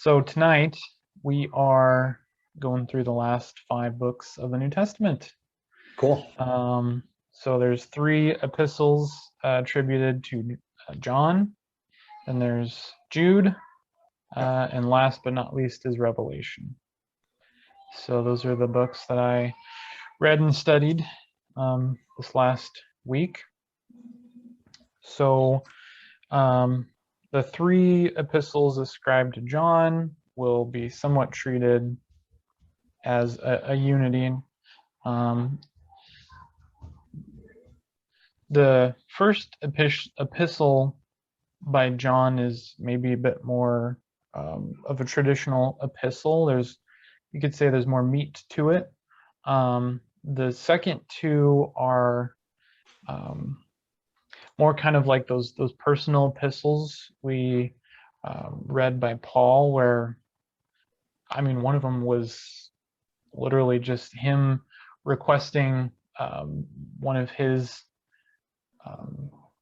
So tonight we are going through the last 5 books of the New Testament. Cool. So there's 3 epistles attributed to John, and there's Jude, and last but not least is Revelation. So those are the books that I read and studied this last week. So the 3 epistles ascribed to John will be somewhat treated as a unity. The first epistle by John is maybe a bit more of a traditional epistle. You could say there's more meat to it. The second 2 are more kind of like those personal epistles we read by Paul, where one of them was literally just him requesting one of his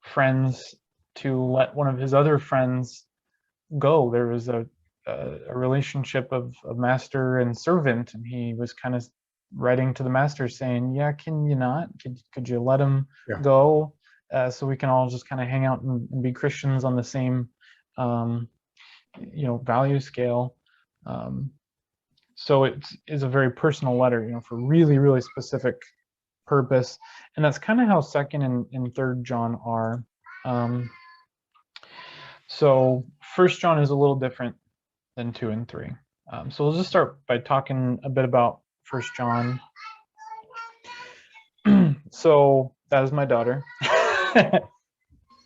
friends to let one of his other friends go. There was a relationship of master and servant, and he was kind of writing to the master saying, yeah, can you not? Could you let him go so we can all just kind of hang out and be Christians on the same value scale. So it is a very personal letter, for really, really specific purpose. And that's kind of how 2nd and 3rd John are. So 1st John is a little different than 2 and 3. So we'll just start by talking a bit about 1st John. So that is my daughter.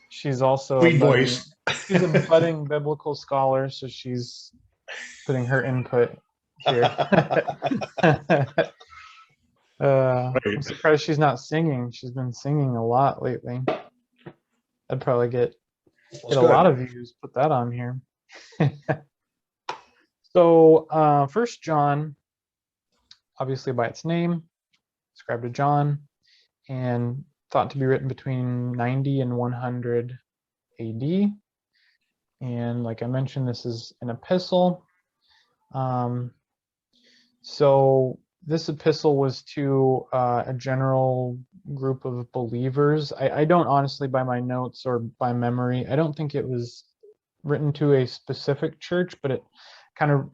She's also Sweet voice. She's a budding biblical scholar, so she's putting her input here. I'm surprised she's not singing. She's been singing a lot lately. I'd probably get a lot of views. Put that on here. So 1st John, obviously by its name, ascribed to John, and thought to be written between 90 and 100 AD. And like I mentioned, this is an epistle. So this epistle was to a general group of believers. I don't honestly, by my notes or by memory, I don't think it was written to a specific church, but it kind of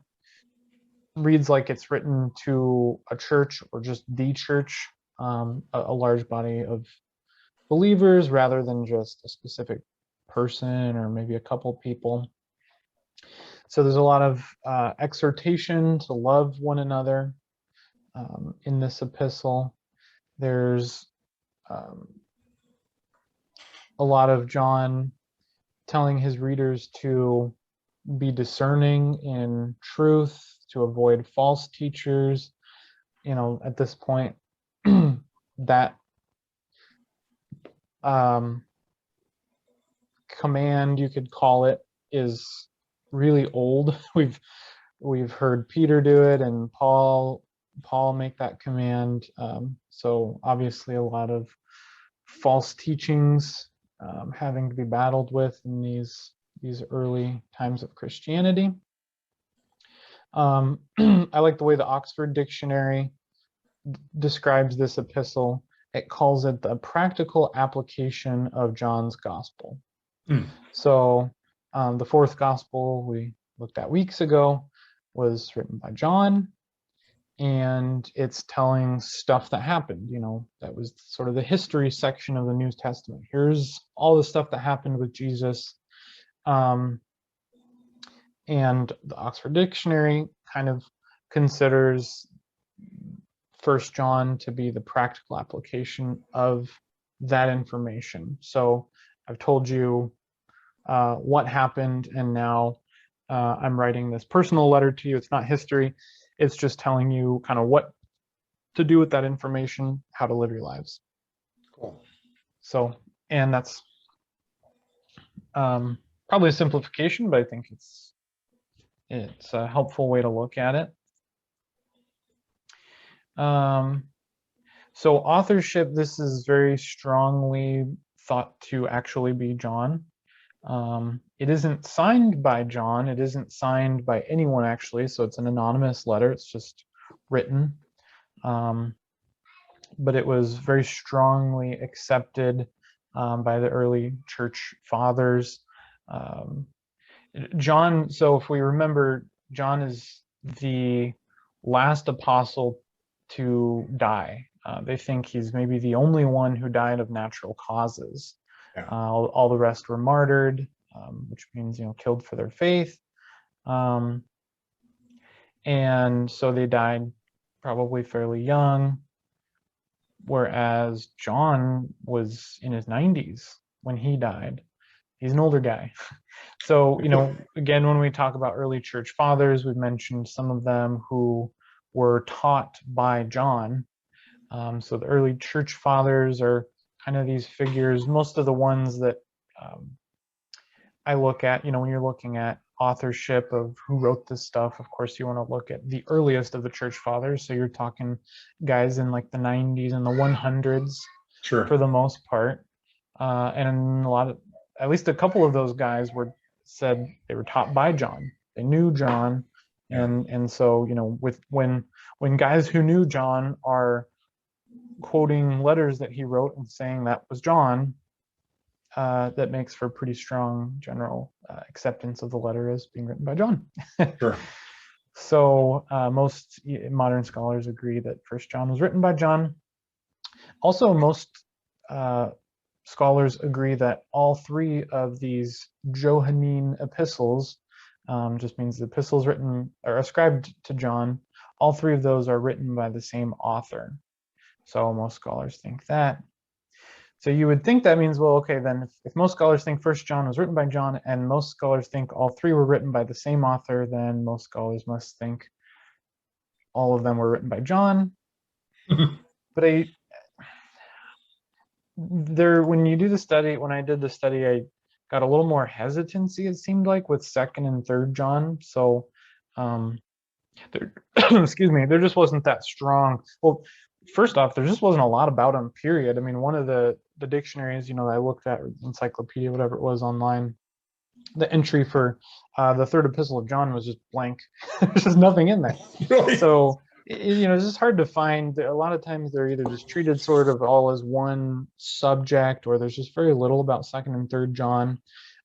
reads like it's written to a church or just the church, a large body of believers rather than just a specific person or maybe a couple people. So there's a lot of exhortation to love one another in this epistle. There's a lot of John telling his readers to be discerning in truth, to avoid false teachers. At this point, that command, you could call it, is really old. We've heard Peter do it and Paul make that command. So obviously a lot of false teachings having to be battled with in these early times of Christianity. I like the way the Oxford Dictionary describes this epistle. It calls it the practical application of John's gospel. So the 4th gospel we looked at weeks ago was written by John, and it's telling stuff that happened. That was sort of the history section of the New Testament. Here's all the stuff that happened with Jesus. And the Oxford Dictionary kind of considers 1st John to be the practical application of that information. So I've told you what happened, and now I'm writing this personal letter to you. It's not history. It's just telling you kind of what to do with that information, how to live your lives. Cool. So, and that's probably a simplification, but I think it's a helpful way to look at it. So authorship, this is very strongly thought to actually be John. It isn't signed by John. It isn't signed by anyone, actually. So it's an anonymous letter. It's just written. But it was very strongly accepted by the early church fathers. John, so if we remember, John is the last apostle to die. They think he's maybe the only one who died of natural causes. Yeah. All the rest were martyred, which means, killed for their faith. And so they died probably fairly young, whereas John was in his 90s when he died. He's an older guy. So, again, when we talk about early church fathers, we've mentioned some of them who were taught by John. So the early church fathers are kind of these figures. Most of the ones that I look at, when you're looking at authorship of who wrote this stuff, of course, you want to look at the earliest of the church fathers. So you're talking guys in like the 90s and the 100s, Sure. for the most part. And at least a couple of those guys said they were taught by John. They knew John. Yeah. And so, when guys who knew John are quoting letters that he wrote and saying that was John, that makes for pretty strong general acceptance of the letter as being written by John. Sure. So most modern scholars agree that First John was written by John. Also, most scholars agree that all three of these Johannine epistles, just means the epistles written or ascribed to John, all three of those are written by the same author. So most scholars think that. So you would think that means, well, okay, then if most scholars think First John was written by John and most scholars think all three were written by the same author, then most scholars must think all of them were written by John. But when you do the study, when I did the study, I got a little more hesitancy, it seemed like, with Second and Third John. So excuse me, there just wasn't that strong. Well, first off, there just wasn't a lot about him, period. I mean, one of the dictionaries, that I looked at, or encyclopedia, whatever it was online, the entry for the third epistle of John was just blank. There's just nothing in there. Really? So, it's just hard to find. A lot of times they're either just treated sort of all as one subject, or there's just very little about Second and Third John.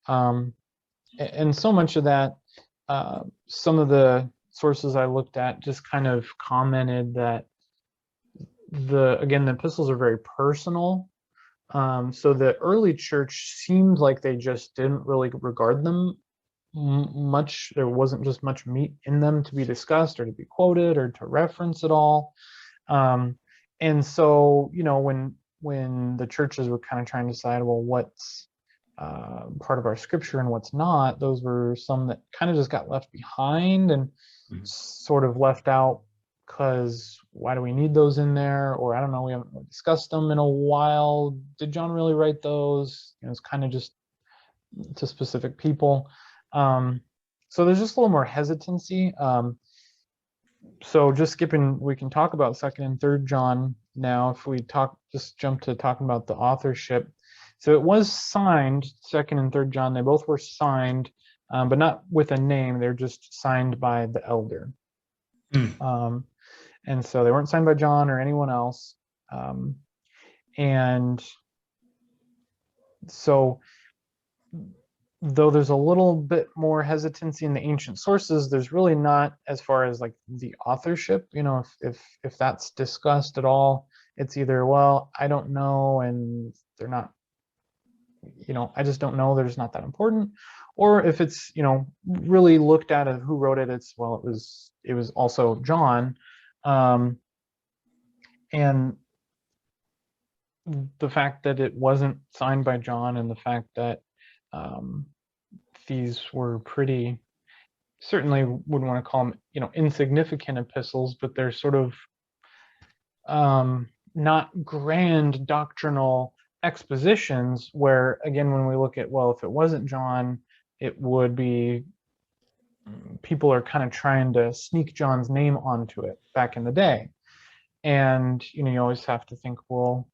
And so much of that, some of the sources I looked at just kind of commented that the epistles are very personal. So the early church seemed like they just didn't really regard them much. There wasn't just much meat in them to be discussed or to be quoted or to reference at all. And so, when the churches were kind of trying to decide, well, what's part of our scripture and what's not, those were some that kind of just got left behind and sort of left out because why do we need those in there? Or I don't know, we haven't really discussed them in a while. Did John really write those? It's kind of just to specific people. So there's just a little more hesitancy. So just skipping, we can talk about Second and Third John now. If we just jump to talking about the authorship. So it was signed, Second and Third John. They both were signed, but not with a name. They're just signed by the elder. And so they weren't signed by John or anyone else. And so though there's a little bit more hesitancy in the ancient sources, there's really not, as far as like the authorship, if that's discussed at all, it's either, well, I don't know, and they're not, I just don't know, they're just not that important. Or if it's, really looked at who wrote it, it's, well, it was also John. And the fact that it wasn't signed by John, and the fact that these were pretty, certainly wouldn't want to call them, insignificant epistles, but they're sort of not grand doctrinal expositions, where, again, when we look at, well, if it wasn't John, it would be, people are kind of trying to sneak John's name onto it back in the day. And, you always have to think, well,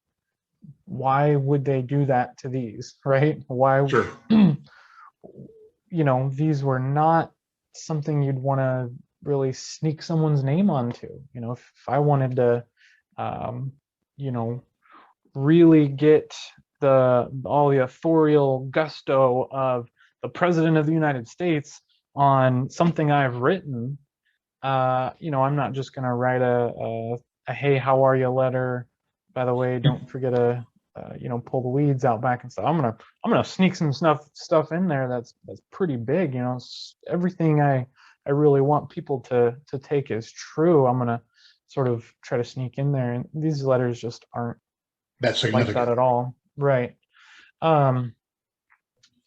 why would they do that to these, right? Why? Sure. these were not something you'd want to really sneak someone's name onto. If I wanted to, um, you know, really get all the authorial gusto of the president of the United States on something I've written, I'm not just going to write a hey, how are you letter. By the way, don't forget to pull the weeds out back and stuff. I'm gonna sneak some stuff in there that's pretty big. Everything I really want people to take as true. I'm gonna sort of try to sneak in there, and these letters just aren't That's like significant. that at all. Right. So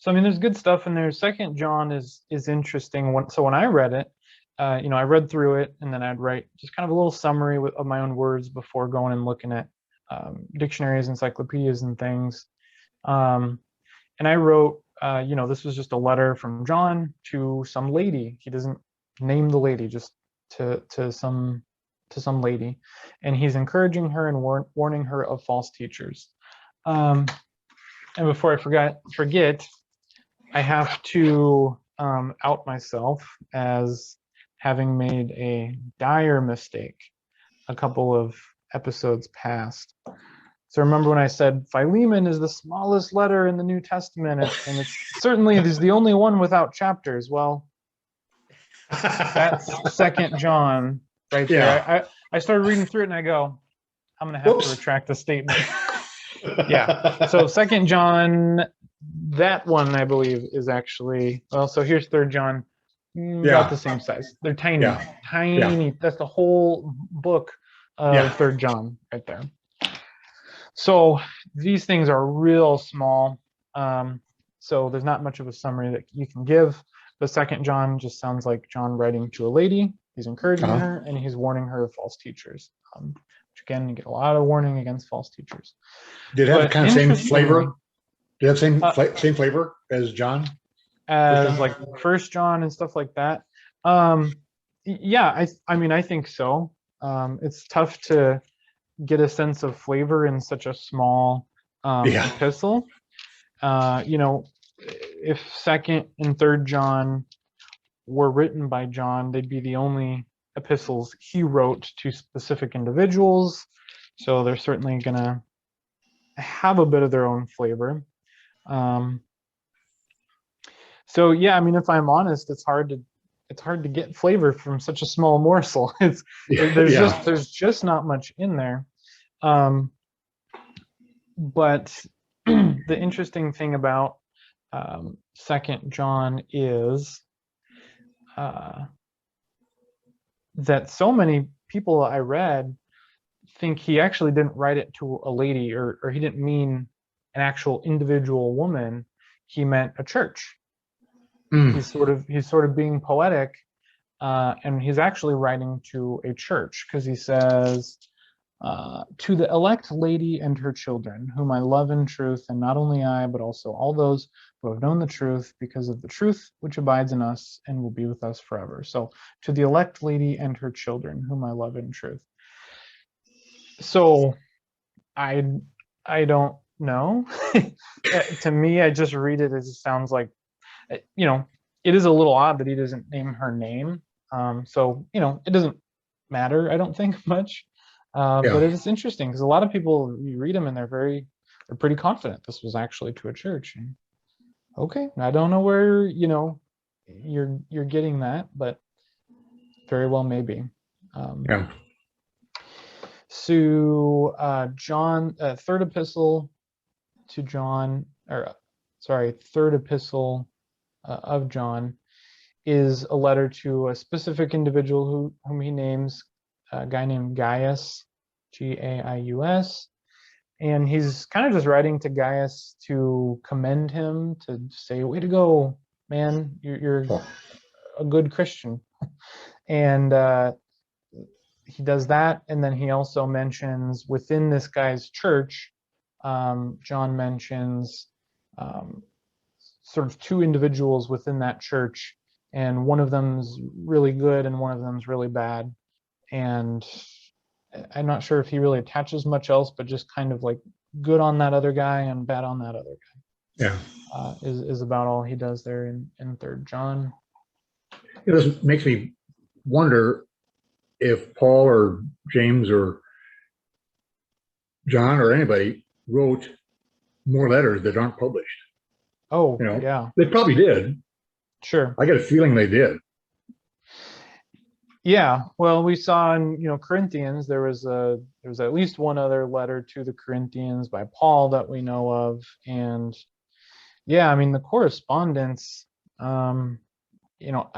I mean, there's good stuff in there. Second John is interesting. So when I read it, I read through it, and then I'd write just kind of a little summary of my own words before going and looking at dictionaries, encyclopedias, and things. And I wrote, this was just a letter from John to some lady. He doesn't name the lady, just to some lady, and he's encouraging her and warning her of false teachers. And before I forget, I have to out myself as having made a dire mistake a couple of episodes past. So remember when I said Philemon is the smallest letter in the New Testament, and it's certainly is the only one without chapters. Well, that's Second John right there. I started reading through it and I go, I'm gonna have to retract the statement. Yeah. So Second John, that one I believe is actually, well, so here's Third John, about the same size. They're tiny, tiny. That's the whole book of Third John right there. So these things are real small. So there's not much of a summary that you can give. But Second John just sounds like John writing to a lady. He's encouraging her and he's warning her of false teachers. Which again, you get a lot of warning against false teachers. Did it have the kind of same flavor? Did it have same flavor as John? As like First John and stuff like that? Yeah, I mean, I think so. It's tough to get a sense of flavor in such a small epistle. If Second and Third John were written by John, they'd be the only epistles he wrote to specific individuals. So they're certainly going to have a bit of their own flavor. So yeah, I mean, if I'm honest, it's hard to get flavor from such a small morsel. There's just not much in there. But the interesting thing about Second John is that so many people I read think he actually didn't write it to a lady, or he didn't mean an actual individual woman. He meant a church. He's sort of being poetic, and he's actually writing to a church, because he says, to the elect lady and her children, whom I love in truth, and not only I, but also all those who have known the truth, because of the truth which abides in us and will be with us forever. So to the elect lady and her children, whom I love in truth. So I don't know. To me, I just read it as it sounds like, it is a little odd that he doesn't name her name. So it doesn't matter, I don't think, much. But it is interesting because a lot of people, you read them and they're pretty confident this was actually to a church. And, okay, I don't know where you're getting that, but very well maybe. So John, third epistle to John, third epistle of John is a letter to a specific individual whom he names, a guy named Gaius, Gaius, and he's kind of just writing to Gaius to commend him, to say, way to go, man, you're a good Christian. And he does that, and then he also mentions within this guy's church, John mentions sort of two individuals within that church, and one of them's really good and one of them's really bad. And I'm not sure if he really attaches much else, but just kind of like good on that other guy and bad on that other guy. Yeah. Is about all he does there in 3rd John. This makes me wonder if Paul or James or John or anybody wrote more letters that aren't published. Oh, You know, yeah, they probably did. sure. I get a feeling they did. Yeah, well, we saw in Corinthians there was at least one other letter to the Corinthians by Paul that we know of, and yeah, I mean the correspondence. You know,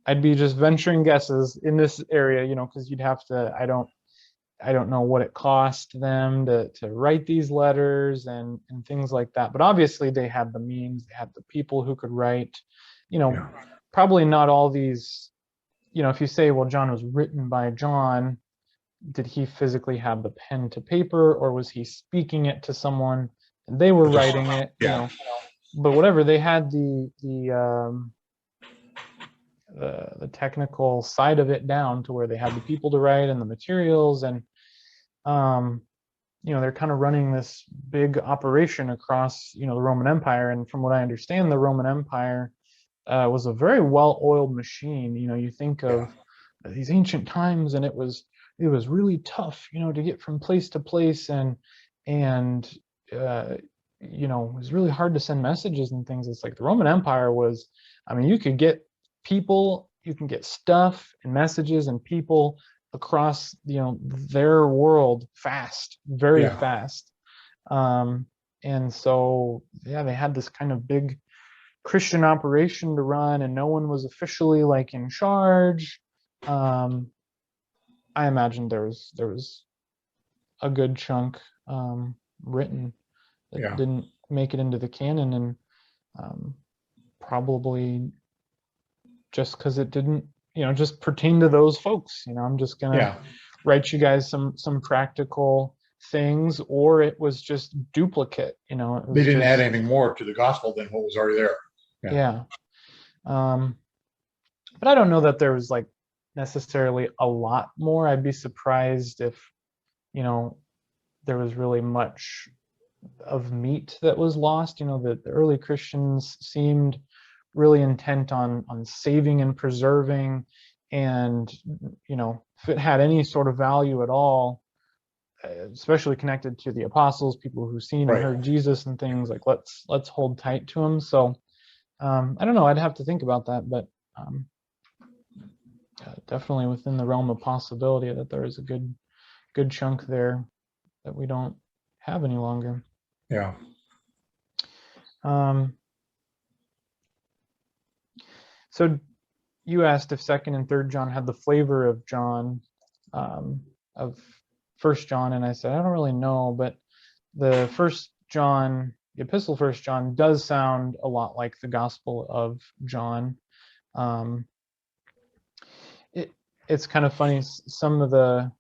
I'd be just venturing guesses in this area, because you'd have to. I don't know what it cost them to write these letters and things like that, but obviously they had the means, they had the people who could write. Yeah. Probably not all these. If you say, well, John was written by John, did he physically have the pen to paper, or was he speaking it to someone and they were writing it? Yeah. But whatever, they had the technical side of it down to where they had the people to write and the materials, and they're kind of running this big operation across the Roman Empire. And from what I understand, the Roman Empire was a very well-oiled machine. You think of these ancient times, and it was really tough, to get from place to place, and it was really hard to send messages and things. It's like the Roman Empire was, I mean, you could get people, you can get stuff and messages and people across, their world fast, very fast. And so, yeah, they had this kind of big Christian operation to run, and no one was officially like in charge. I imagine there was a good chunk written that didn't make it into the canon, and probably just because it didn't, just pertain to those folks. I'm just gonna write you guys some practical things, or it was just duplicate. They didn't add anything more to the gospel than what was already there. Yeah. But I don't know that there was like necessarily a lot more. I'd be surprised if, there was really much of meat that was lost. The early Christians seemed really intent on saving and preserving, and if it had any sort of value at all, especially connected to the apostles, people who've seen and heard Jesus and things, like let's hold tight to them. So I don't know, I'd have to think about that, but definitely within the realm of possibility that there is a good chunk there that we don't have any longer. Yeah. So you asked if 2nd and 3rd John had the flavor of John, of 1st John, and I said I don't really know, but the Epistle 1st John does sound a lot like the Gospel of John. It's kind of funny. Some of the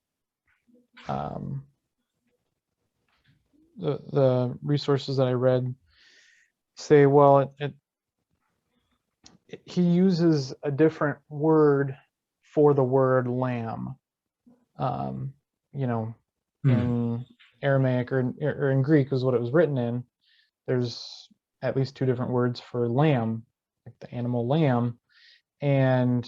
resources that I read say, well, he uses a different word for the word lamb, in Aramaic or in Greek is what it was written in. There's at least 2 different words for lamb, like the animal lamb, and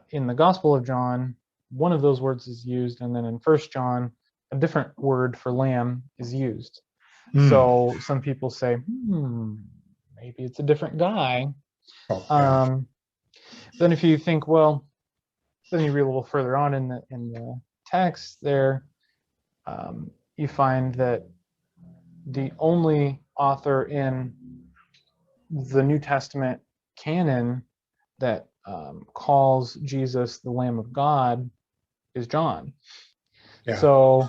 in the Gospel of John, one of those words is used, and then in 1st John, a different word for lamb is used. So some people say, maybe it's a different guy. Then if you think, well, then you read a little further on in the text there, you find that the only author in the New Testament canon that calls Jesus the Lamb of God is John. So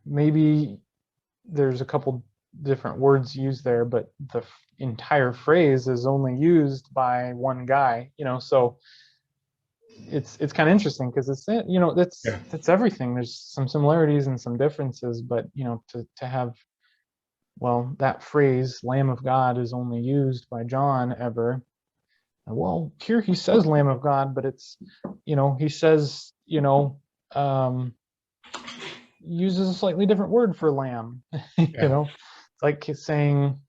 maybe there's a couple different words used there, but the entire phrase is only used by one guy, so it's kind of interesting, because it's that's everything. There's some similarities and some differences, but to have, well, that phrase Lamb of God is only used by John ever. Well, here he says Lamb of God, but it's he says uses a slightly different word for lamb. It's like saying,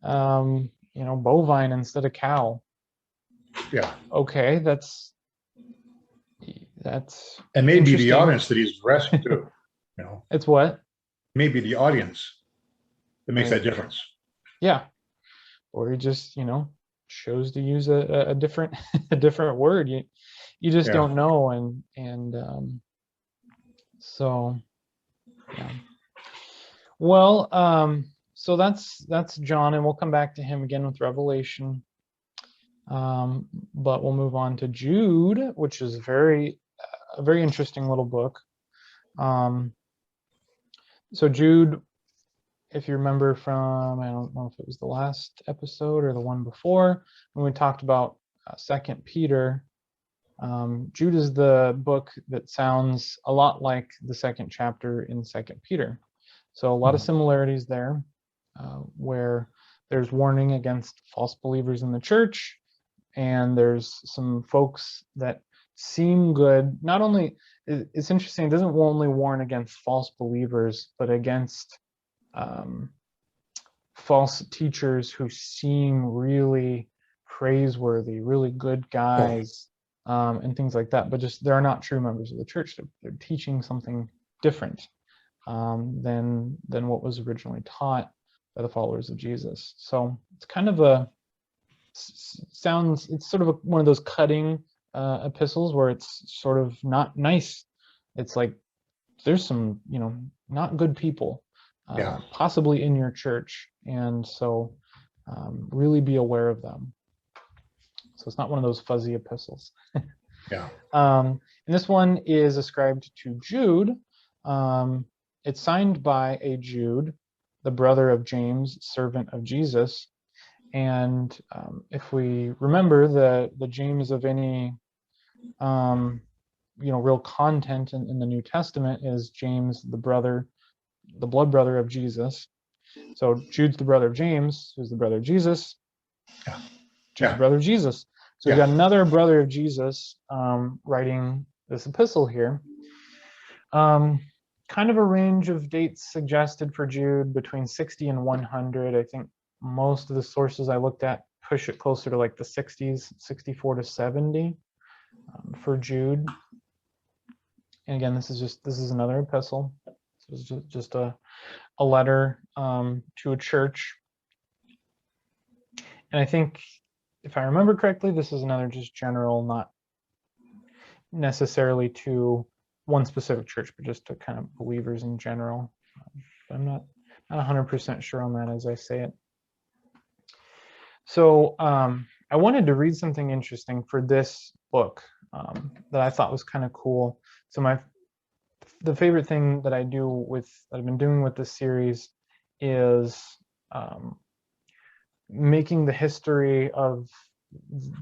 bovine instead of cow. Yeah. Okay, that's And maybe the interesting. audience that he's addressing too. It's what? Maybe the audience that makes Right. that difference. Yeah. Or he just, chose to use a different a different word. You just Yeah. don't know, and so yeah. Well, so that's John, and we'll come back to him again with Revelation. But we'll move on to Jude, which is a very interesting little book. So Jude, if you remember from, I don't know if it was the last episode or the one before, when we talked about Second Peter, Jude is the book that sounds a lot like the second chapter in Second Peter. So a lot of similarities there, where there's warning against false believers in the church, and there's some folks that seem good. Not only, it's interesting, it doesn't only warn against false believers, but against false teachers who seem really praiseworthy, really good guys, and things like that, but just they're not true members of the church. They're teaching something different than what was originally taught by the followers of Jesus. So it's kind of it's sort of one of those cutting epistles where it's sort of not nice. It's like there's some not good people possibly in your church, and so really be aware of them. So it's not one of those fuzzy epistles. Yeah. And this one is ascribed to Jude. It's signed by a Jude, the brother of James, servant of Jesus. And if we remember, the James of any real content in the New Testament is James, the blood brother of Jesus. So Jude's the brother of James, who's the brother of Jesus. Jude's the brother of Jesus. So we've got another brother of Jesus writing this epistle here. Kind of a range of dates suggested for Jude between 60 and 100. I think most of the sources I looked at push it closer to like the 60s, 64 to 70 for Jude. And again, this is another epistle. This is just a letter to a church. And I think, if I remember correctly, this is another just general, not necessarily to one specific church, but just to kind of believers in general. I'm not 100% sure on that as I say it. So I wanted to read something interesting for this book that I thought was kind of cool. So the favorite thing that I've been doing with this series is making the history of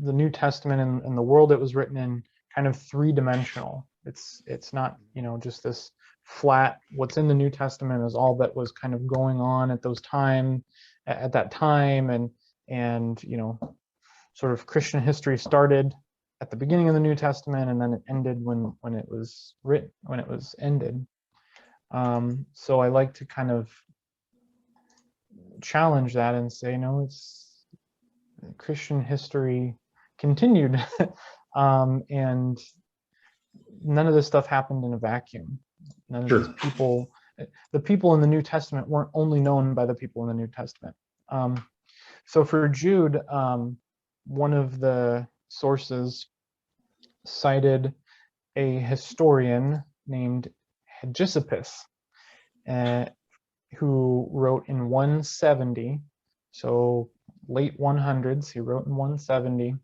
the New Testament and the world it was written in kind of three-dimensional. It's not just this flat, what's in the New Testament is all that was kind of going on at that time, and sort of Christian history started at the beginning of the New Testament, and then it ended when it was ended. So I like to kind of challenge that and say, no, it's Christian history continued, and none of this stuff happened in a vacuum. None of these people, the people in the New Testament weren't only known by the people in the New Testament. So for Jude, one of the sources cited a historian named Hegesippus, who wrote in 170, so late 100s. He wrote in 170.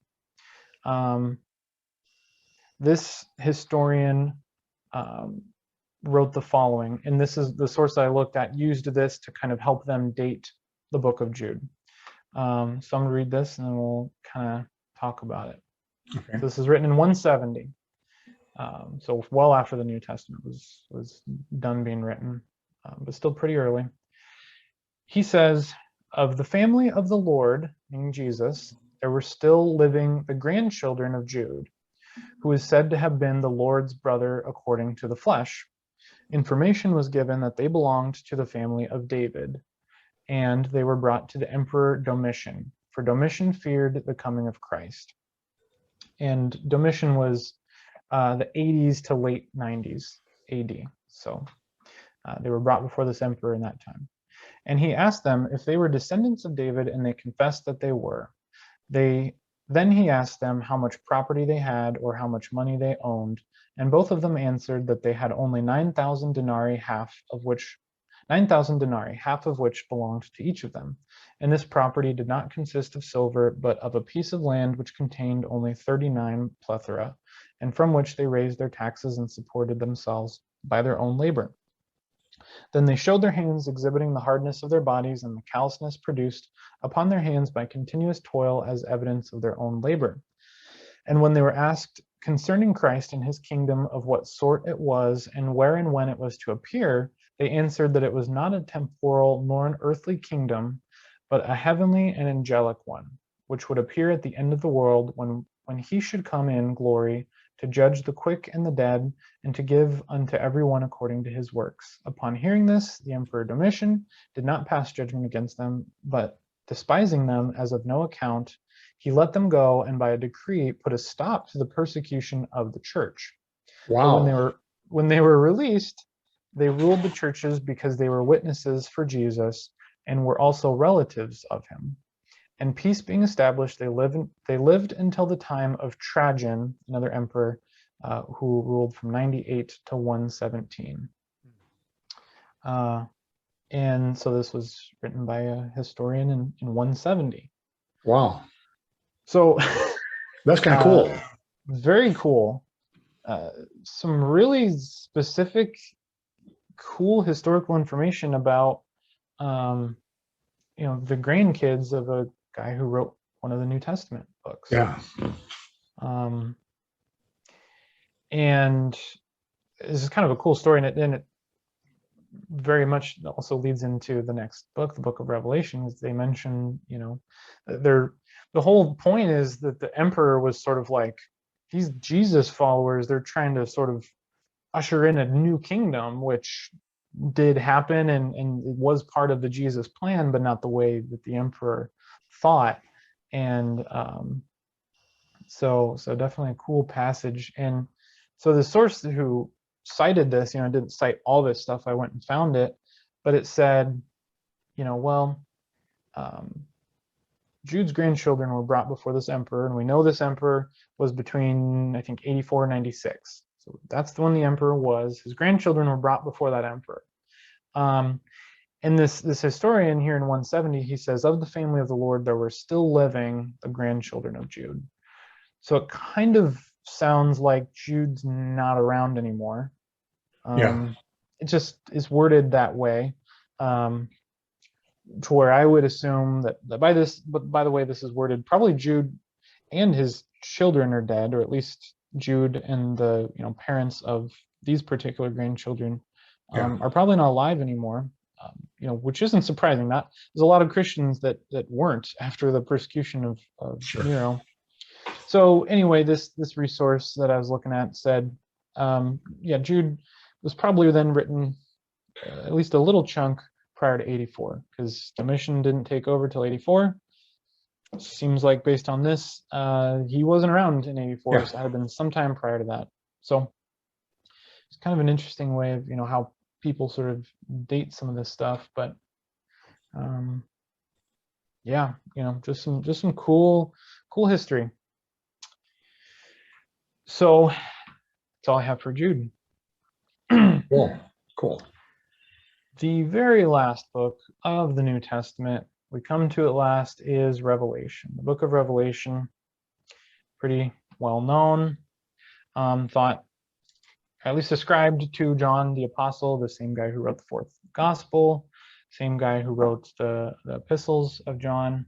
This historian wrote the following, and this is the source I looked at, used this to kind of help them date the book of Jude. So I'm going to read this and then we'll kind of talk about it. Okay. So this is written in 170. So well after the New Testament was done being written, but still pretty early. He says, of the family of the Lord, meaning Jesus, there were still living the grandchildren of Jude, who is said to have been the Lord's brother according to the flesh. Information was given that they belonged to the family of David. and they were brought to the Emperor Domitian, for Domitian feared the coming of Christ. And Domitian was the 80s to late 90s AD. So they were brought before this emperor in that time. And he asked them if they were descendants of David, and they confessed that they were. Then he asked them how much property they had or how much money they owned, and both of them answered that they had only 9,000 denarii, half of which belonged to each of them. And this property did not consist of silver, but of a piece of land which contained only 39 plethora, and from which they raised their taxes and supported themselves by their own labor. Then they showed their hands, exhibiting the hardness of their bodies and the callousness produced upon their hands by continuous toil as evidence of their own labor. And when they were asked concerning Christ and his kingdom, of what sort it was, and where and when it was to appear, they answered that it was not a temporal nor an earthly kingdom, but a heavenly and angelic one, which would appear at the end of the world, when he should come in glory to judge the quick and the dead, and to give unto everyone according to his works. Upon hearing this, the Emperor Domitian did not pass judgment against them, but despising them as of no account, he let them go, and by a decree put a stop to the persecution of the church. Wow. But when they were released, they ruled the churches because they were witnesses for Jesus and were also relatives of him. And peace being established, they lived until the time of Trajan, another emperor, who ruled from 98 to 117. And so this was written by a historian in 170. Wow. So that's kind of cool. Very cool. Some really specific, cool historical information about, the grandkids of a guy who wrote one of the New Testament books. Yeah. And this is kind of a cool story, and it very much also leads into the next book, the book of Revelation, as they mention, the whole point is that the emperor was sort of like, these Jesus followers, they're trying to sort of usher in a new kingdom, which did happen and it was part of the Jesus plan, but not the way that the emperor thought. And so definitely a cool passage. And so the source who cited this, didn't cite all this stuff. I went and found it, but it said, Jude's grandchildren were brought before this emperor, and we know this emperor was between, I think, 84 and 96. So that's the one the emperor was. His grandchildren were brought before that emperor. And this historian here in 170, he says, of the family of the Lord, there were still living the grandchildren of Jude. So it kind of sounds like Jude's not around anymore. It just is worded that way, to where I would assume that by the way this is worded, probably Jude and his children are dead, or at least Jude and the parents of these particular grandchildren are probably not alive anymore. Which isn't surprising. There's a lot of Christians that weren't after the persecution of Nero. So anyway, this resource that I was looking at said, Jude was probably then written at least a little chunk prior to 84, because Domitian didn't take over till 84. Seems like based on this, he wasn't around in 84, so it had been sometime prior to that. So it's kind of an interesting way of how people sort of date some of this stuff, but just some cool history. So that's all I have for Jude. Cool. The very last book of the New Testament we come to at last is Revelation. The book of Revelation, pretty well known, thought, at least ascribed to John the Apostle, the same guy who wrote the fourth gospel, same guy who wrote the epistles of John.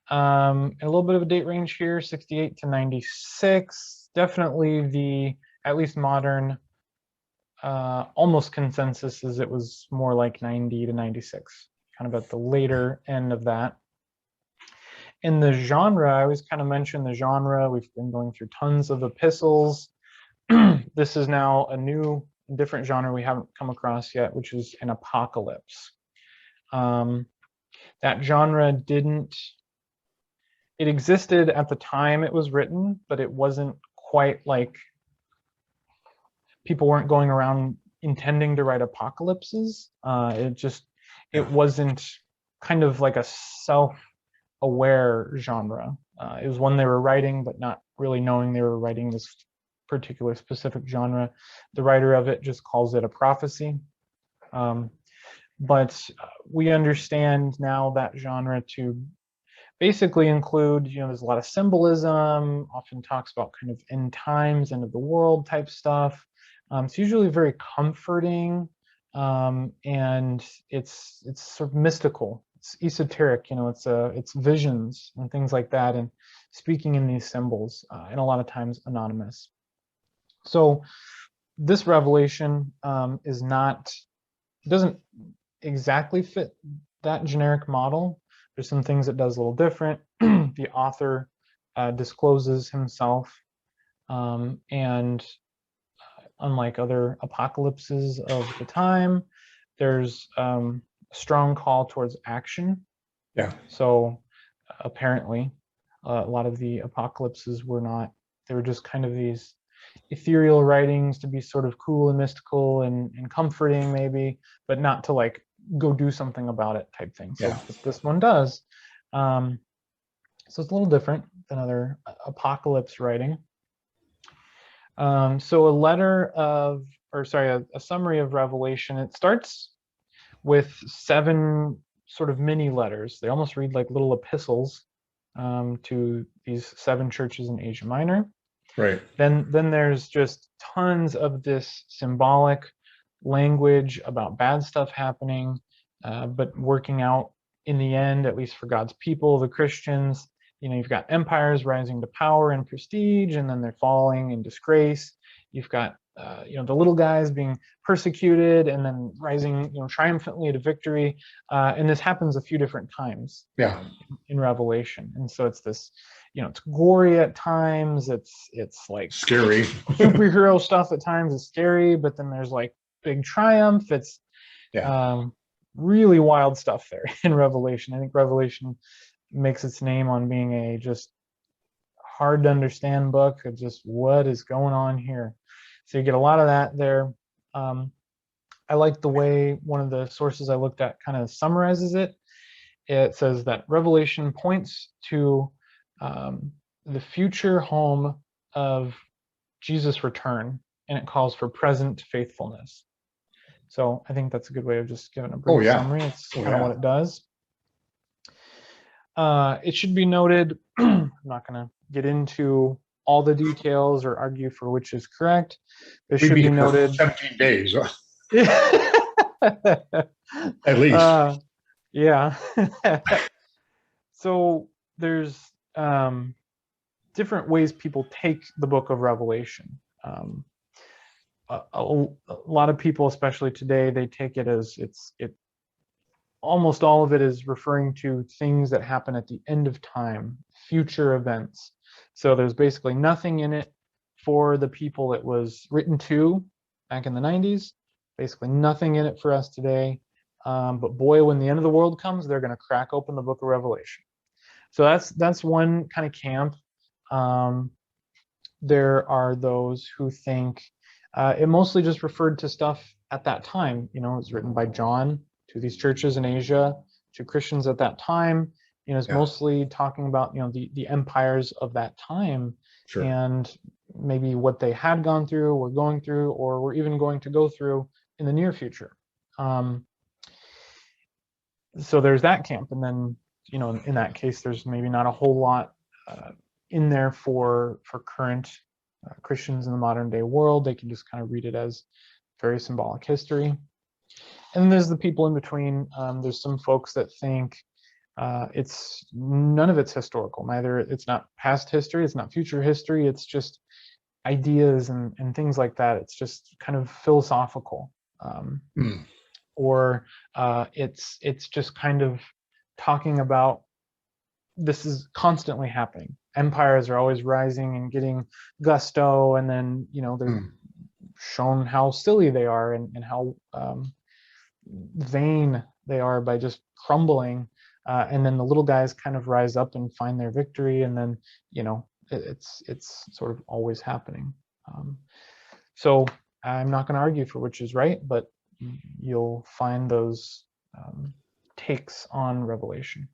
A little bit of a date range here, 68 to 96. Definitely the, at least modern, almost consensus is it was more like 90 to 96, kind of at the later end of that. In the genre, I always kind of mention the genre. We've been going through tons of epistles. This is now a new, different genre we haven't come across yet, which is an apocalypse. that genre it existed at the time it was written, but it wasn't quite like, people weren't going around intending to write apocalypses. It Yeah. wasn't kind of like a self-aware genre. It was one they were writing, but not really knowing they were writing this particular specific genre. The writer of it just calls it a prophecy. But we understand now that genre to basically include, there's a lot of symbolism, often talks about kind of end times, end of the world type stuff. It's usually very comforting, and it's sort of mystical. It's esoteric, it's visions and things like that, and speaking in these symbols, and a lot of times anonymous. So this revelation doesn't exactly fit that generic model. There's some things it does a little different. The author discloses himself, and unlike other apocalypses of the time, there's a strong call towards action. Yeah. So apparently, a lot of the apocalypses they were just kind of these ethereal writings to be sort of cool and mystical and comforting maybe, but not to like go do something about it type thing. So Yeah. this one does. So it's a little different than other apocalypse writing. So a summary of Revelation. It starts with 7 sort of mini letters. They almost read like little epistles to these 7 churches in Asia Minor. Right. Then there's just tons of this symbolic language about bad stuff happening, but working out in the end, at least for God's people, the Christians. You've got empires rising to power and prestige, and then they're falling in disgrace. You've got the little guys being persecuted and then rising triumphantly to victory. And this happens a few different times in Revelation. And so it's this, it's gory at times. It's like scary superhero stuff at times. It's scary, but then there's like big triumph. It's really wild stuff there in Revelation. I think Revelation makes its name on being a just hard to understand book of just what is going on here. So you get a lot of that there. I like the way one of the sources I looked at kind of summarizes it. It says that Revelation points to the future home of Jesus' return, and it calls for present faithfulness. So I think that's a good way of just giving a brief summary. It's kind of what it does. It should be noted, I'm not going to get into all the details or argue for which is correct. It should be noted 17 days. At least. Yeah. So there's different ways people take the book of Revelation. A lot of people, especially today, they take it as almost all of it is referring to things that happen at the end of time, future events. So there's basically nothing in it for the people it was written to back in the 90s. Basically nothing in it for us today. But boy, when the end of the world comes, they're going to crack open the book of Revelation. So that's one kind of camp. There are those who think it mostly just referred to stuff at that time. It was written by John to these churches in Asia, to Christians at that time. It's mostly talking about the empires of that time, and maybe what they had gone through, were going through, or were even going to go through in the near future. So there's that camp, and then in that case, there's maybe not a whole lot in there for current Christians in the modern day world. They can just kind of read it as very symbolic history. And then there's the people in between. There's some folks that think none of it's historical. It's not past history, it's not future history. It's just ideas and things like that. It's just kind of philosophical, or it's just kind of talking about this is constantly happening. Empires are always rising and getting gusto, and then they're shown how silly they are and how vain they are by just crumbling. and then the little guys kind of rise up and find their victory, and then it's sort of always happening. So I'm not going to argue for which is right, but you'll find those takes on Revelation.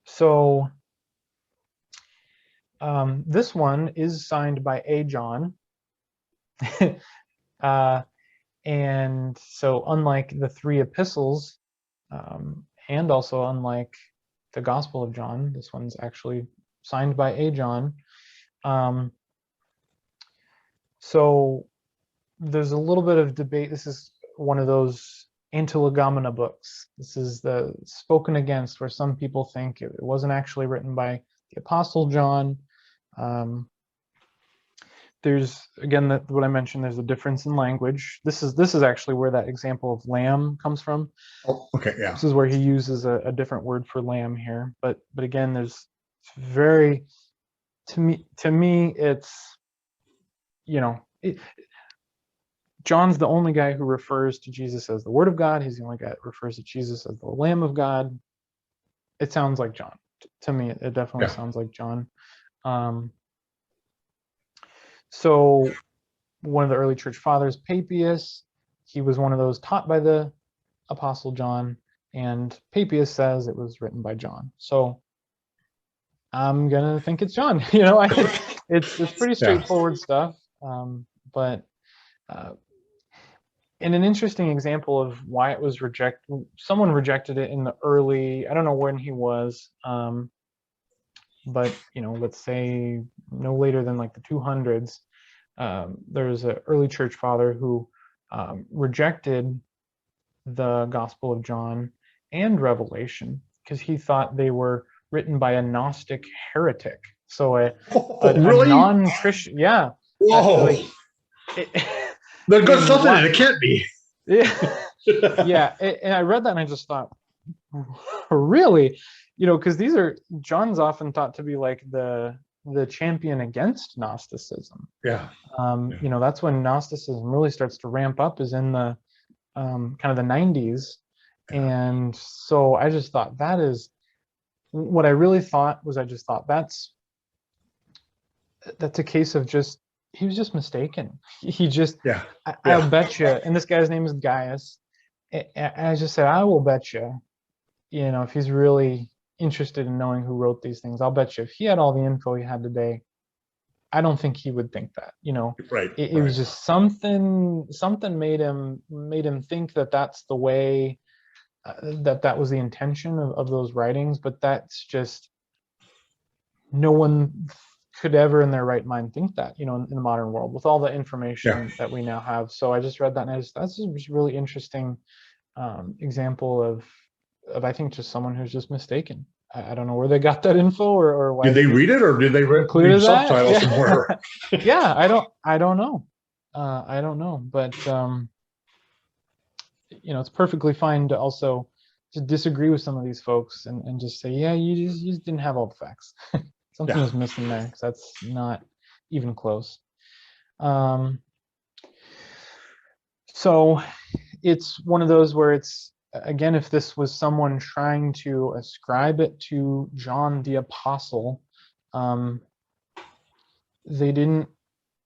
So this one is signed by a John. And so unlike the three epistles, and also unlike the Gospel of John, this one's actually signed by a John. So there's a little bit of debate. This is one of those antilegomena books. This is the spoken against, where some people think it wasn't actually written by the Apostle John. There's, again, what I mentioned, there's a difference in language. This is actually where that example of lamb comes from. Oh, okay, yeah. This is where he uses a different word for lamb here. But again, there's very, to me, it's, John's the only guy who refers to Jesus as the Word of God. He's the only guy that refers to Jesus as the Lamb of God. It sounds like John. To me, it definitely sounds like John. So one of the early church fathers, Papias, he was one of those taught by the Apostle John, and Papias says it was written by John. So I'm gonna think it's John. It's pretty straightforward stuff. But in an interesting example of why it was rejected, someone rejected it in the early, I don't know when he was, but let's say no later than like the 200s. There was an early church father who rejected the Gospel of John and Revelation because he thought they were written by a Gnostic heretic. So a non-Christian, yeah. Whoa. There's good stuff in it. It can't be. Yeah. Yeah. And I read that and I just thought, really? Because John's often thought to be like the champion against Gnosticism. Yeah. That's when Gnosticism really starts to ramp up, is in the kind of the 90s. And so I just thought that is what I really thought was, I just thought that's a case of just, he was just mistaken. He just, I'll bet you, and this guy's name is Gaius. And I just said, I will bet you, if he's really interested in knowing who wrote these things, I'll bet you if he had all the info he had today, I don't think he would think that. Right. It was just something made him think that that's the way, that was the intention of those writings. But that's just, no one could ever in their right mind think that, in the modern world with all the information that we now have. So I just read that and that's just a really interesting example of I think just someone who's just mistaken. I don't know where they got that info or why. Did they read it, or did they read subtitles somewhere? Yeah, I don't know. I don't know, but it's perfectly fine to also just disagree with some of these folks and just say, yeah, you just didn't have all the facts. Something was missing there, because that's not even close. So it's one of those where it's, again, if this was someone trying to ascribe it to John the Apostle, they didn't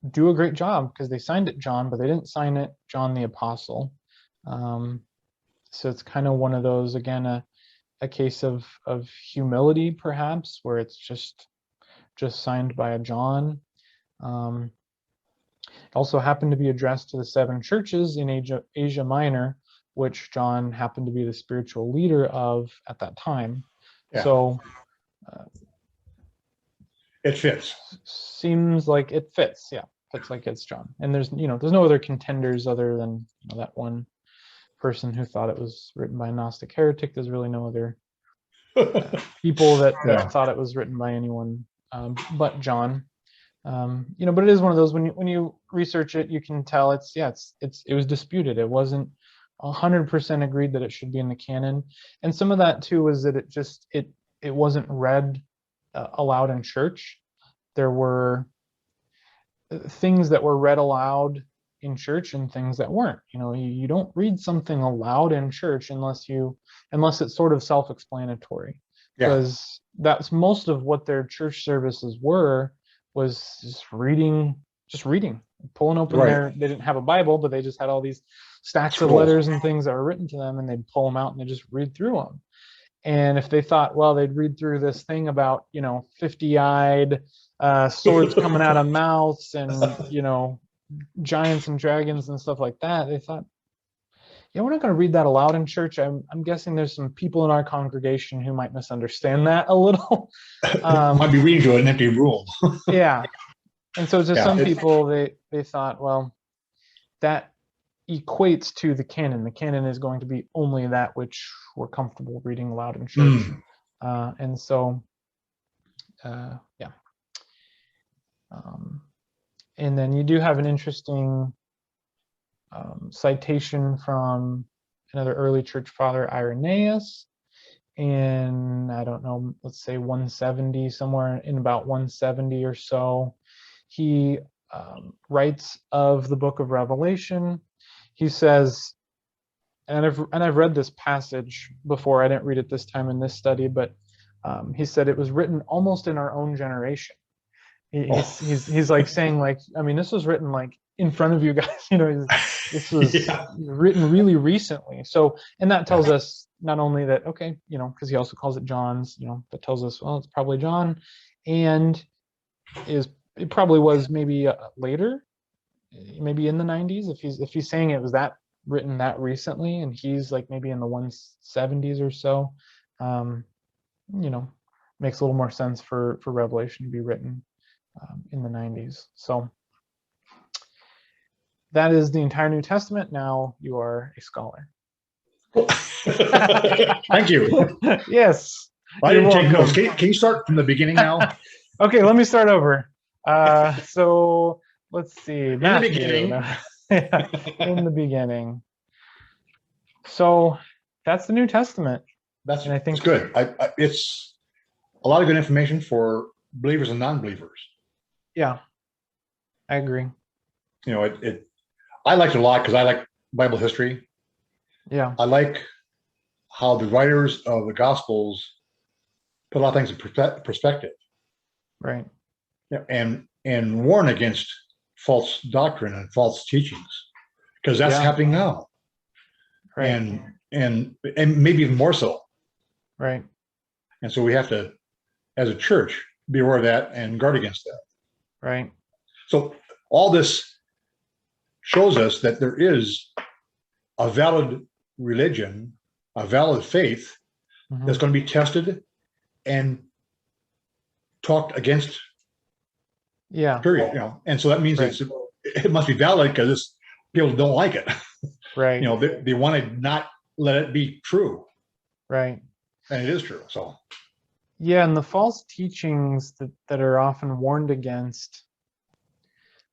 do a great job, because they signed it John, but they didn't sign it John the Apostle. So it's kind of one of those, again, a case of humility, perhaps, where it's just signed by a John. It also happened to be addressed to the 7 churches in Asia Minor, which John happened to be the spiritual leader of at that time. So it fits. Seems like it fits. Yeah, fits like it's John. And there's no other contenders other than that one person who thought it was written by a Gnostic heretic. There's really no other people that thought it was written by anyone but John. But it is one of those, when you research it, you can tell it was disputed. It wasn't 100% agreed that it should be in the canon, and some of that too was that it wasn't read aloud in church. There were things that were read aloud in church and things that weren't. You don't read something aloud in church unless it's sort of self-explanatory, Yeah. because that's most of what their church services was just reading, pulling open Right. they didn't have a Bible, but they just had all these stacks of Scrolls. letters and things that were written to them, and they'd pull them out and they just read through them. And if they thought, well, they'd read through this thing about 50-eyed swords coming out of mouths and giants and dragons and stuff like that, they thought, we're not going to read that aloud in church. I'm guessing there's some people in our congregation who might misunderstand that a little. Might be reading to an empty room. Yeah. And so to Yeah, some people, they thought, well, that equates to the canon. The canon is going to be only that which we're comfortable reading aloud in church. And so, yeah. And then you do have an interesting citation from another early church father, Irenaeus, in, I don't know, let's say 170, somewhere in about 170 or so. He writes of the book of Revelation. He says, and I've read this passage before. I didn't read it this time in this study, but he said it was written almost in our own generation. He's like saying, like, I mean, this was written like in front of you guys. This was written really recently. So, and that tells us not only that, okay, because he also calls it John's. That tells us, well, it's probably John, and it probably was maybe later, maybe in the 90s. If he's saying it was written that recently, and he's like maybe in the 170s or so, makes a little more sense for Revelation to be written in the 90s. So that is the entire New Testament. Now you are a scholar. Thank you. Yes. I didn't take notes. Can you start from the beginning now? Okay, let me start over. So let's see. In the beginning. In the beginning. So that's the New Testament. And I think it's good. It's a lot of good information for believers and non-believers. Yeah, I agree. I liked it a lot because I like Bible history. Yeah. I like how the writers of the Gospels put a lot of things in perspective. Right. And warn against false doctrine and false teachings, because that's happening now. Right. And maybe even more so. Right. And so we have to, as a church, be aware of that and guard against that. Right. So all this shows us that there is a valid religion, a valid faith that's going to be tested and talked against. Yeah. Period. And so that means it must be valid because people don't like it. Right. They want to not let it be true. Right. And it is true. So. Yeah, and the false teachings that are often warned against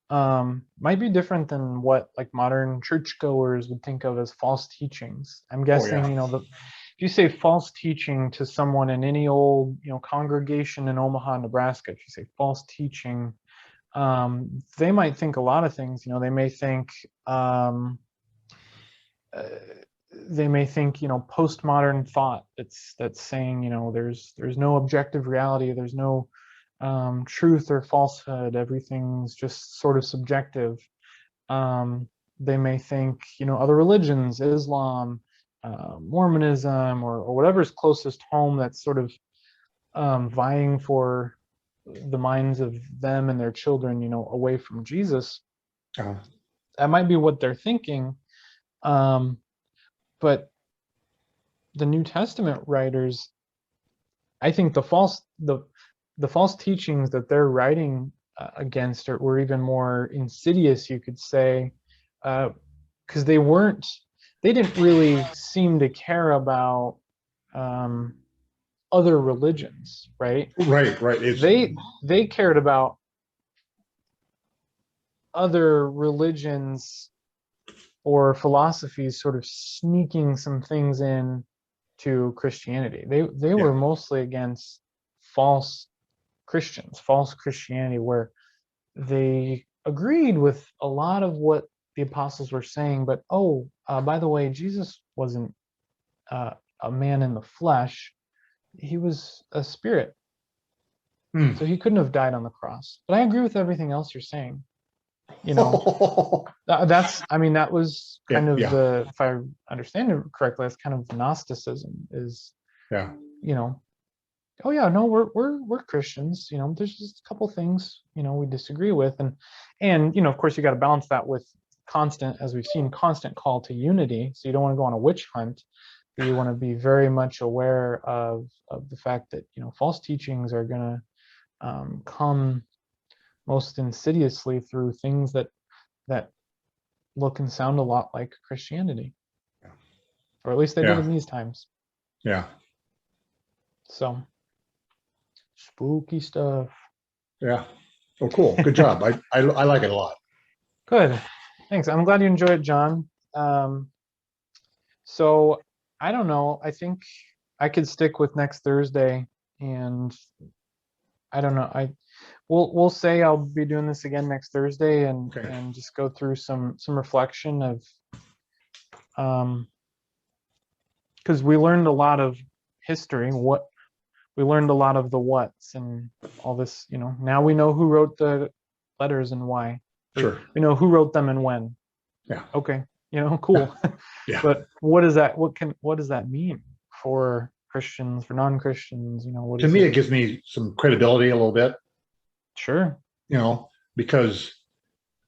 might be different than what like modern churchgoers would think of as false teachings. I'm guessing, if you say false teaching to someone in any old, congregation in Omaha, Nebraska, if you say false teaching, they might think a lot of things. They may think postmodern thought that's saying, there's no objective reality, there's no truth or falsehood, everything's just sort of subjective. They may think, other religions, Islam, Mormonism, or whatever's closest home that's sort of vying for the minds of them and their children, away from Jesus. That might be what they're thinking. But the New Testament writers, I think the false teachings that they're writing against were even more insidious, you could say, because they didn't really seem to care about other religions, right? Right. They cared about other religions or philosophies sort of sneaking some things in to Christianity. They were mostly against false Christians, false Christianity, where they agreed with a lot of what the apostles were saying, but by the way, Jesus wasn't a man in the flesh. He was a spirit. So he couldn't have died on the cross. But I agree with everything else you're saying. That was kind of if I understand it correctly, that's kind of Gnosticism is, oh yeah, no, we're Christians. There's just a couple things, we disagree with. And of course you got to balance that with as we've seen, constant call to unity. So you don't want to go on a witch hunt. But you want to be very much aware of the fact that, false teachings are going to come most insidiously through things that look and sound a lot like Christianity, or at least they did in these times. Yeah. So spooky stuff. Yeah. Oh, cool. Good job. I like it a lot. Good. Thanks. I'm glad you enjoyed it, John. So I don't know. I think I could stick with next Thursday, and I don't know. We'll say I'll be doing this again next Thursday, and just go through some reflection of, because we learned a lot of history. We learned a lot of the whats and all this. Now we know who wrote the letters and why. Sure. We know who wrote them and when. Yeah. Okay. Cool. Yeah. But what does that mean for Christians, for non-Christians? To me, it gives me some credibility a little bit. Sure. Because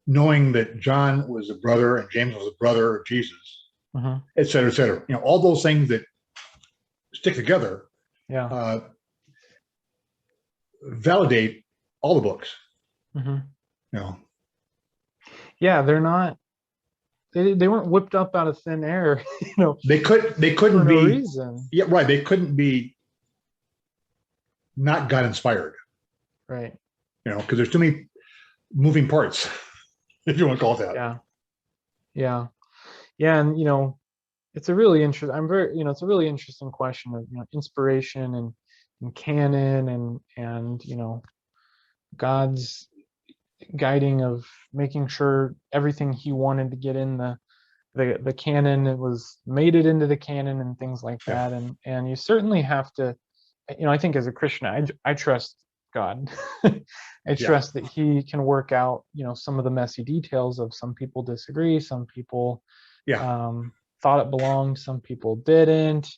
knowing that John was a brother and James was a brother of Jesus, et cetera, et cetera. All those things that stick together. Yeah. Validate all the books. Yeah, they're not. They weren't whipped up out of thin air. They couldn't for be. No reason. Yeah, right. They couldn't be not God inspired. Right. Because there's too many moving parts, if you want to call it that. Yeah. And it's a really interesting. It's a really interesting question of inspiration and canon and God's guiding of making sure everything He wanted to get in the canon, it made it into the canon and things like that. And you certainly have to. I think as a Christian, I trust God. I trust that He can work out, some of the messy details of some people disagree, some people thought it belonged, some people didn't.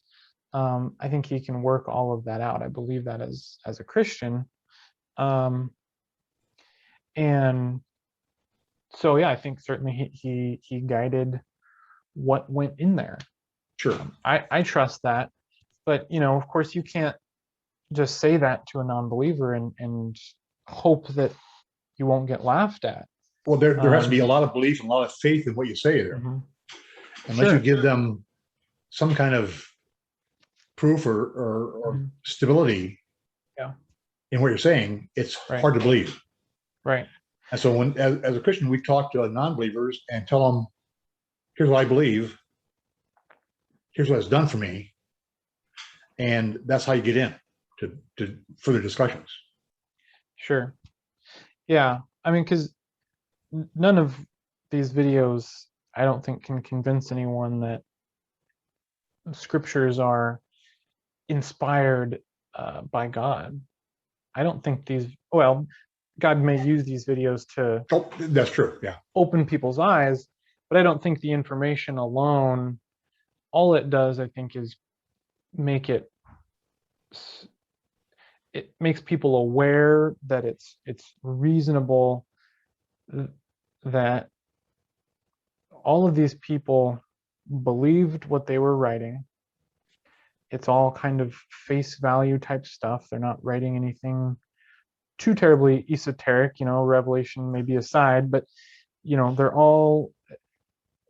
I think He can work all of that out. I believe that as a Christian. And so, I think certainly he guided what went in there. Sure. I trust that. But, of course, you can't just say that to a non-believer and hope that you won't get laughed at. Well, there has to be a lot of belief and a lot of faith in what you say there. Unless you give them some kind of proof or stability in what you're saying, it's hard to believe. Right. And so as a Christian, we talk to non-believers and tell them, here's what I believe. Here's what it's done for me. And that's how you get in to further discussions. Sure. Yeah. Because none of these videos, I don't think, can convince anyone that scriptures are inspired by God. I don't think God may use these videos to that's true. Yeah. Open people's eyes, but I don't think the information alone, all it does, I think, is it makes people aware that it's reasonable that all of these people believed what they were writing. It's all kind of face value type stuff. They're not writing anything too terribly esoteric, Revelation maybe aside, but they're all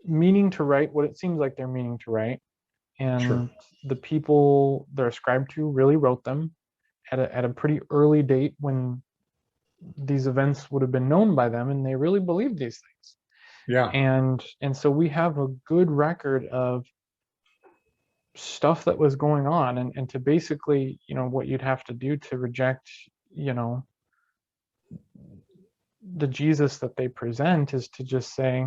meaning to write what it seems like they're meaning to write. And the people they're ascribed to really wrote them at a pretty early date when these events would have been known by them, and they really believed these things. Yeah. And so we have a good record of stuff that was going on, and to basically, what you'd have to do to reject, the Jesus that they present is to just say,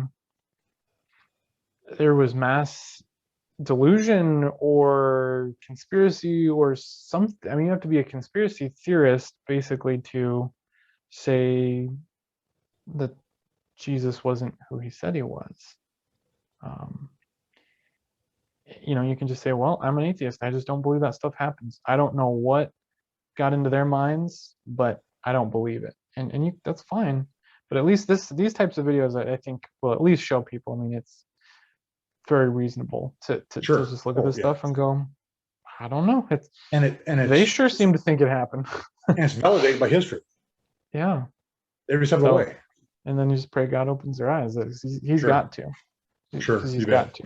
there was mass delusion or conspiracy or something. I mean, you have to be a conspiracy theorist basically to say that Jesus wasn't who he said he was. Um, you can just say, well, I'm an atheist. I just don't believe that stuff happens. I don't know what got into their minds, but I don't believe it. And that's fine. But at least these types of videos, I think, will at least show people. I mean, it's very reasonable to Sure. just look at Oh, this yeah. stuff and go, I don't know. They It's sure seem to think it happened. and it's validated by history Yeah. every step of the So, way. and then you just pray God opens their eyes. He's Sure. got to. Sure, Because you he's bet. got to.